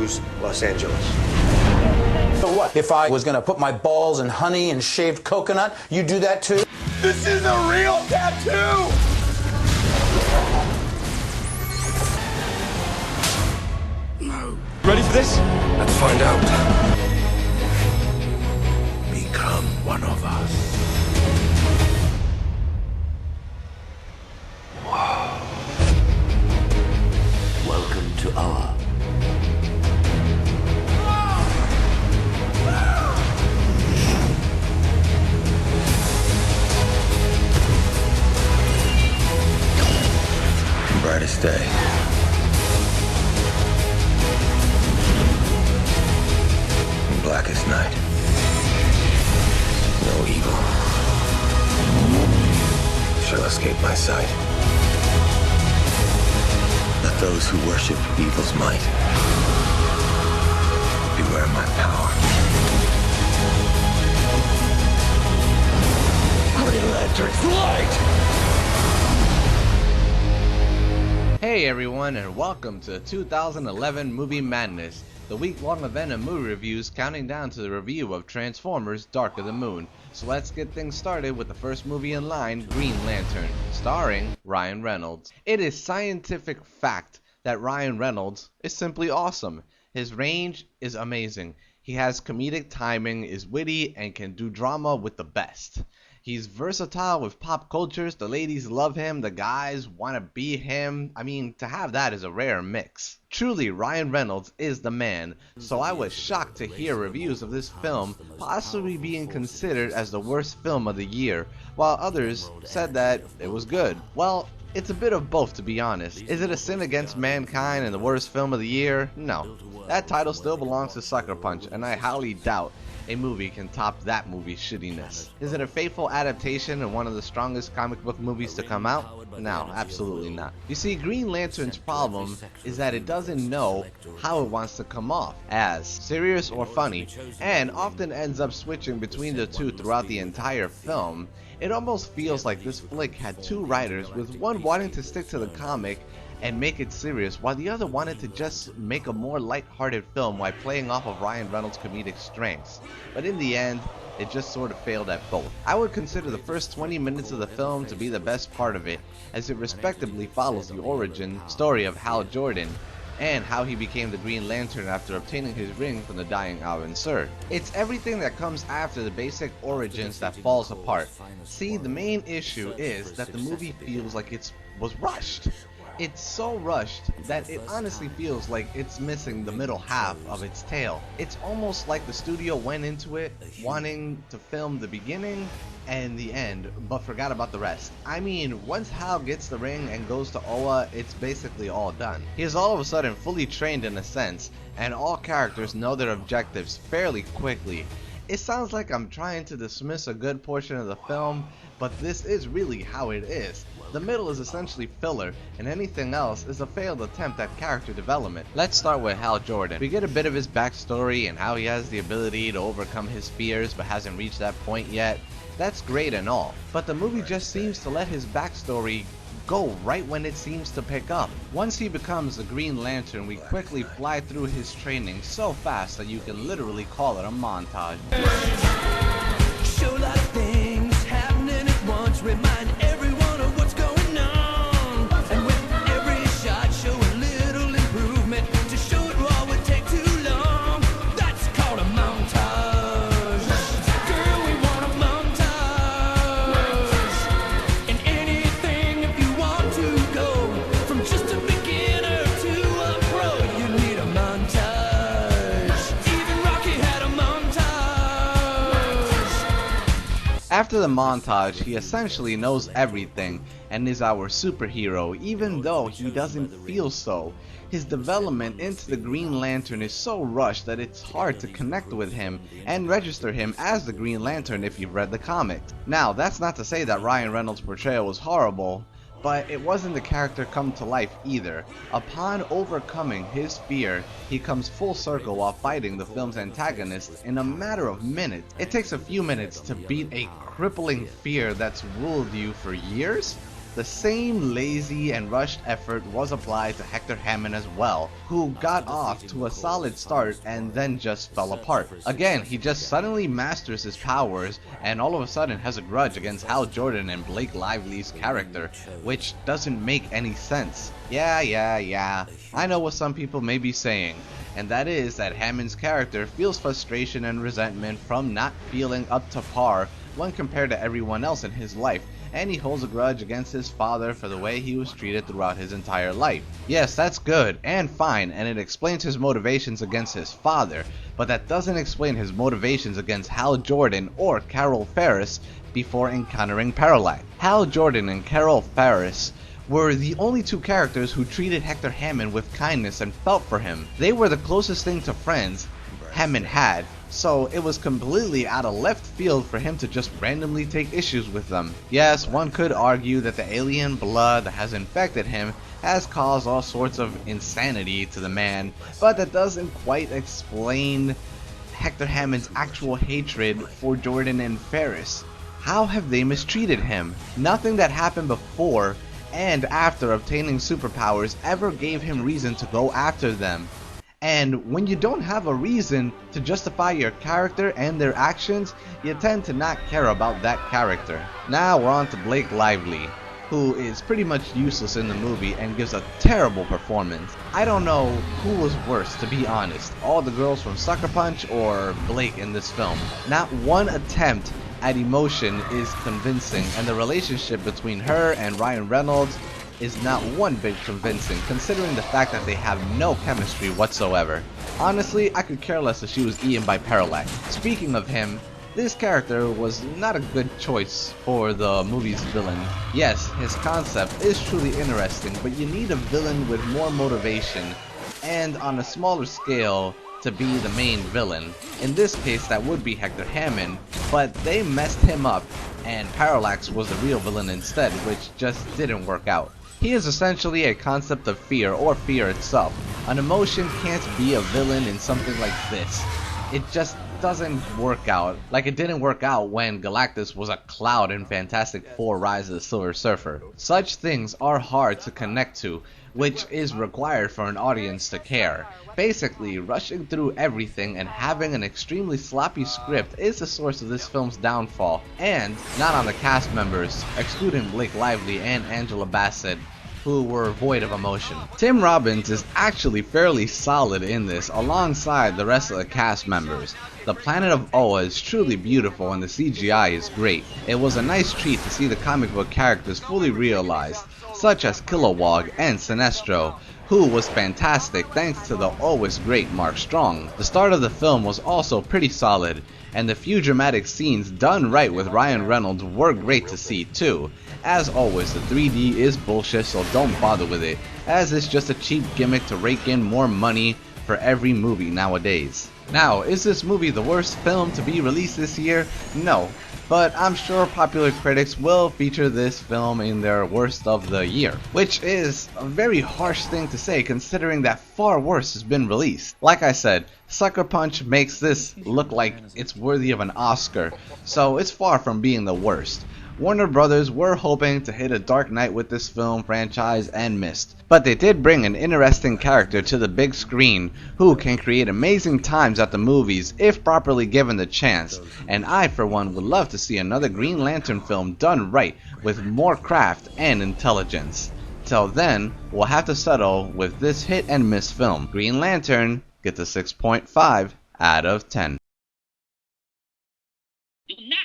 choose Los Angeles. So what? If I was gonna put my balls in honey and shaved coconut, you do that too? This is a real tattoo! No. Ready for this? Let's find out. Become one of us. Wow. Welcome to our Brightest day. Blackest night. No evil shall escape my sight. Let those who worship evil's might beware my power. Green Lantern's light! Hey everyone, and welcome to 2011 Movie Madness, the week-long event of movie reviews counting down to the review of Transformers: Dark of the Moon. So let's get things started with the first movie in line, Green Lantern, starring Ryan Reynolds. It is scientific fact that Ryan Reynolds is simply awesome. His range is amazing. He has comedic timing, is witty, and can do drama with the best. He's versatile with pop cultures, the ladies love him, the guys want to be him. I mean, to have that is a rare mix. Truly, Ryan Reynolds is the man, so I was shocked to hear reviews of this film possibly being considered as the worst film of the year, while others said that it was good. Well, it's a bit of both, to be honest. Is it a sin against mankind and the worst film of the year? No. That title still belongs to Sucker Punch, and I highly doubt a movie can top that movie's shittiness. Is it a faithful adaptation and one of the strongest comic book movies to come out? No, absolutely not. You see, Green Lantern's problem is that it doesn't know how it wants to come off, as serious or funny, and often ends up switching between the two throughout the entire film. It almost feels like this flick had two writers, with one wanting to stick to the comic and make it serious, while the other wanted to just make a more light-hearted film while playing off of Ryan Reynolds' comedic strengths. But in the end, it just sort of failed at both. I would consider the first 20 minutes of the film to be the best part of it, as it respectively follows the origin story of Hal Jordan, and how he became the Green Lantern after obtaining his ring from the dying Alvin Sur. It's everything that comes after the basic origins that falls apart. See, the main issue is that the movie feels like it was rushed. It's so rushed that it honestly feels like it's missing the middle half of its tale. It's almost like the studio went into it wanting to film the beginning and the end, but forgot about the rest. I mean, once Hal gets the ring and goes to Oa, it's basically all done. He is all of a sudden fully trained in a sense, and all characters know their objectives fairly quickly. It sounds like I'm trying to dismiss a good portion of the film, but this is really how it is. The middle is essentially filler, and anything else is a failed attempt at character development. Let's start with Hal Jordan. We get a bit of his backstory and how he has the ability to overcome his fears but hasn't reached that point yet. That's great and all, but the movie just seems to let his backstory go right when it seems to pick up. Once he becomes the Green Lantern, we quickly fly through his training so fast that you can literally call it a montage. Show a lot of things happening at once, remind everyone of what's going on, and with every shot show a little improvement. To show it raw would take too long. That's called a montage. Girl, we want a montage. And anything if you want to go from just a beginner to a pro, you need a montage. Even Rocky had a montage. After the montage, he essentially knows everything and is our superhero, even though he doesn't feel so. His development into the Green Lantern is so rushed that it's hard to connect with him and register him as the Green Lantern if you've read the comics. Now, that's not to say that Ryan Reynolds' portrayal was horrible, but it wasn't the character come to life either. Upon overcoming his fear, he comes full circle while fighting the film's antagonist in a matter of minutes. It takes a few minutes to beat a crippling fear that's ruled you for years? the same lazy and rushed effort was applied to Hector Hammond as well, who got off to a solid start and then just fell apart. Again, he just suddenly masters his powers and all of a sudden has a grudge against Hal Jordan and Blake Lively's character, which doesn't make any sense. Yeah, I know what some people may be saying, and that is that Hammond's character feels frustration and resentment from not feeling up to par when compared to everyone else in his life, and he holds a grudge against his father for the way he was treated throughout his entire life. Yes, that's good and fine, and it explains his motivations against his father, but that doesn't explain his motivations against Hal Jordan or Carol Ferris before encountering Parallax. Hal Jordan and Carol Ferris were the only two characters who treated Hector Hammond with kindness and felt for him. They were the closest thing to friends Hammond had, so it was completely out of left field for him to just randomly take issues with them. Yes, one could argue that the alien blood that has infected him has caused all sorts of insanity to the man, but that doesn't quite explain Hector Hammond's actual hatred for Jordan and Ferris. How have they mistreated him? Nothing that happened before and after obtaining superpowers ever gave him reason to go after them. And when you don't have a reason to justify your character and their actions, you tend to not care about that character. Now we're on to Blake Lively, who is pretty much useless in the movie and gives a terrible performance. I don't know who was worse, to be honest, all the girls from Sucker Punch or Blake in this film. Not one attempt at emotion is convincing, and the relationship between her and Ryan Reynolds is not one bit convincing, considering the fact that they have no chemistry whatsoever. Honestly, I could care less if she was eaten by Parallax. Speaking of him, this character was not a good choice for the movie's villain. Yes, his concept is truly interesting, but you need a villain with more motivation and on a smaller scale to be the main villain. In this case, that would be Hector Hammond, but they messed him up and Parallax was the real villain instead, which just didn't work out. He is essentially a concept of fear, or fear itself. An emotion can't be a villain in something like this. It just doesn't work out, like it didn't work out when Galactus was a cloud in Fantastic Four: Rise of the Silver Surfer. Such things are hard to connect to, which is required for an audience to care. Basically, rushing through everything and having an extremely sloppy script is the source of this film's downfall, and not on the cast members, excluding Blake Lively and Angela Bassett, who were void of emotion. Tim Robbins is actually fairly solid in this alongside the rest of the cast members. The planet of Oa is truly beautiful and the CGI is great. It was a nice treat to see the comic book characters fully realized, such as Kilowog and Sinestro, who was fantastic thanks to the always great Mark Strong. The start of the film was also pretty solid, and the few dramatic scenes done right with Ryan Reynolds were great to see too. As always, the 3D is bullshit, so don't bother with it, as it's just a cheap gimmick to rake in more money for every movie nowadays. Now, is this movie the worst film to be released this year? No, but I'm sure popular critics will feature this film in their worst of the year, which is a very harsh thing to say considering that far worse has been released. Like I said, Sucker Punch makes this look like it's worthy of an Oscar, so it's far from being the worst. Warner Brothers were hoping to hit a Dark Knight with this film franchise and missed, but they did bring an interesting character to the big screen who can create amazing times at the movies if properly given the chance, and I for one would love to see another Green Lantern film done right with more craft and intelligence. Till then, we'll have to settle with this hit and miss film. Green Lantern gets a 6.5 out of 10. Do not